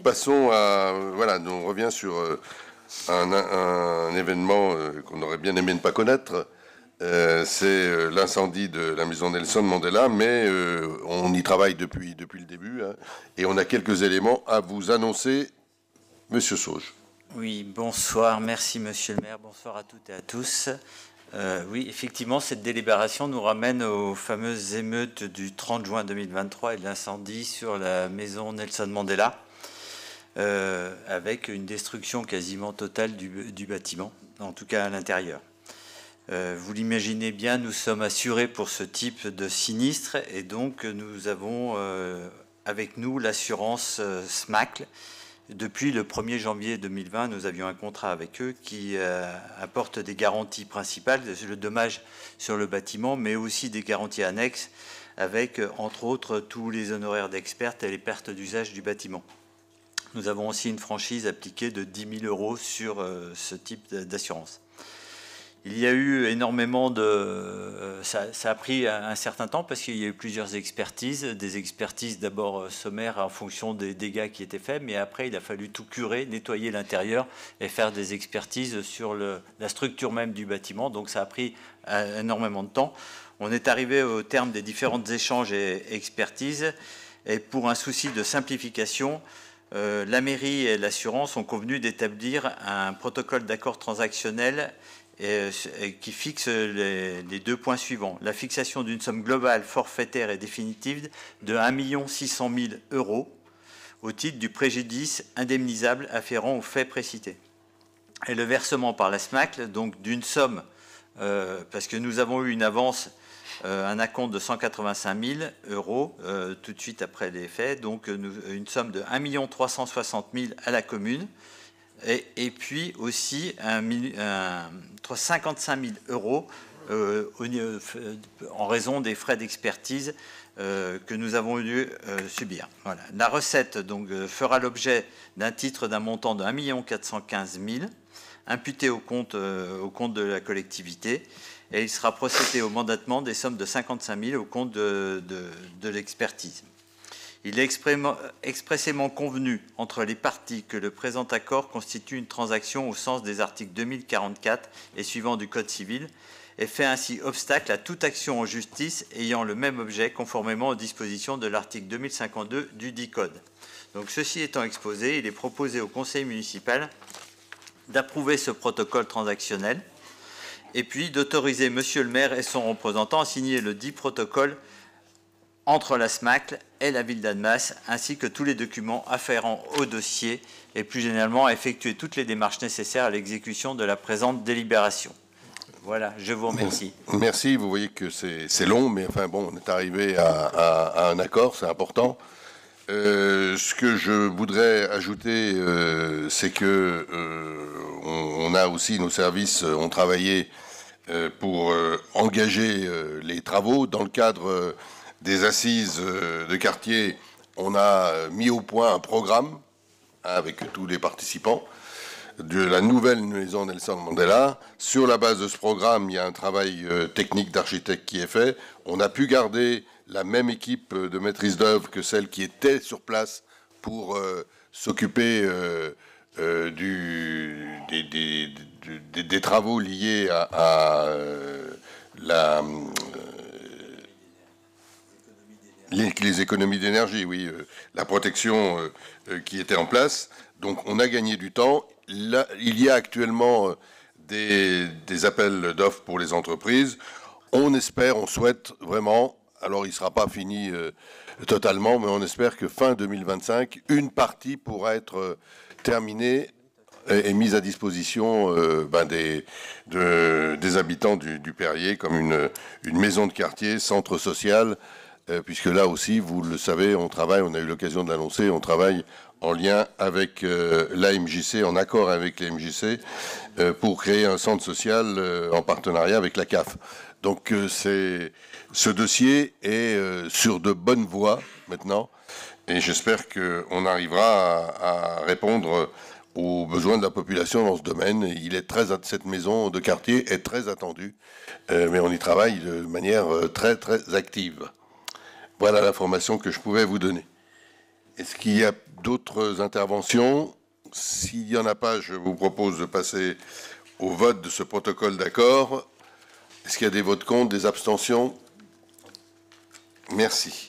passons à... Voilà, nous, on revient sur un événement qu'on aurait bien aimé ne pas connaître. C'est l'incendie de la maison Nelson Mandela, mais on y travaille depuis le début, hein, et on a quelques éléments à vous annoncer. Monsieur Sauge. Oui, bonsoir, merci Monsieur le maire, bonsoir à toutes et à tous. Oui, effectivement, cette délibération nous ramène aux fameuses émeutes du 30 juin 2023 et de l'incendie sur la maison Nelson Mandela, avec une destruction quasiment totale du bâtiment, en tout cas à l'intérieur. Vous l'imaginez bien, nous sommes assurés pour ce type de sinistre et donc nous avons avec nous l'assurance SMACL. Depuis le 1er janvier 2020, nous avions un contrat avec eux qui apporte des garanties principales, le dommage sur le bâtiment, mais aussi des garanties annexes avec, entre autres, tous les honoraires d'experts et les pertes d'usage du bâtiment. Nous avons aussi une franchise appliquée de 10 000 € sur ce type d'assurance. Il y a eu énormément de... Ça a pris un certain temps parce qu'il y a eu plusieurs expertises. Des expertises d'abord sommaires en fonction des dégâts qui étaient faits, mais après il a fallu tout curer, nettoyer l'intérieur et faire des expertises sur la structure même du bâtiment. Donc ça a pris énormément de temps. On est arrivé au terme des différents échanges et expertises. Et pour un souci de simplification, la mairie et l'assurance ont convenu d'établir un protocole d'accord transactionnel qui fixe les 2 points suivants. La fixation d'une somme globale forfaitaire et définitive de 1 600 000 € au titre du préjudice indemnisable afférent aux faits précités. Et le versement par la SMACL, donc d'une somme, parce que nous avons eu une avance, un acompte de 185 000 € tout de suite après les faits, donc une somme de 1 360 000 € à la commune, et puis aussi 55 000 € en raison des frais d'expertise que nous avons dû subir. Voilà. La recette donc, fera l'objet d'un titre d'un montant de 1 415 000 € imputé au compte de la collectivité, et il sera procédé au mandatement des sommes de 55 000 € au compte de l'expertise. Il est expressément convenu entre les parties que le présent accord constitue une transaction au sens des articles 2044 et suivants du Code civil et fait ainsi obstacle à toute action en justice ayant le même objet conformément aux dispositions de l'article 2052 du dit Code. Donc, ceci étant exposé, il est proposé au conseil municipal d'approuver ce protocole transactionnel et puis d'autoriser Monsieur le maire et son représentant à signer le dit protocole entre la SMACL et la ville d'Annemasse, ainsi que tous les documents afférents au dossier et plus généralement à effectuer toutes les démarches nécessaires à l'exécution de la présente délibération. Voilà, je vous remercie. Merci, vous voyez que c'est long, mais enfin bon, on est arrivé à un accord, c'est important. Ce que je voudrais ajouter, c'est que on a aussi, nos services ont travaillé pour engager les travaux dans le cadre des assises de quartier. On a mis au point un programme avec tous les participants de la nouvelle maison Nelson Mandela. Sur la base de ce programme, il y a un travail technique d'architecte qui est fait. On a pu garder la même équipe de maîtrise d'œuvre que celle qui était sur place pour s'occuper des travaux liés à les économies d'énergie, oui, la protection qui était en place. Donc on a gagné du temps. Là, il y a actuellement des appels d'offres pour les entreprises. On espère, on souhaite vraiment, alors il ne sera pas fini totalement, mais on espère que fin 2025, une partie pourra être terminée et mise à disposition des habitants du Perrier, comme une maison de quartier, centre social, puisque là aussi, vous le savez, on travaille, on a eu l'occasion de l'annoncer, on travaille en lien avec l'AMJC, en accord avec l'AMJC, pour créer un centre social en partenariat avec la CAF. Donc ce dossier est sur de bonnes voies maintenant, et j'espère qu'on arrivera à répondre aux besoins de la population dans ce domaine. Cette maison de quartier est très attendue, mais on y travaille de manière très, très active. Voilà l'information que je pouvais vous donner. Est-ce qu'il y a d'autres interventions? S'il n'y en a pas, je vous propose de passer au vote de ce protocole d'accord. Est-ce qu'il y a des votes contre, des abstentions? Merci.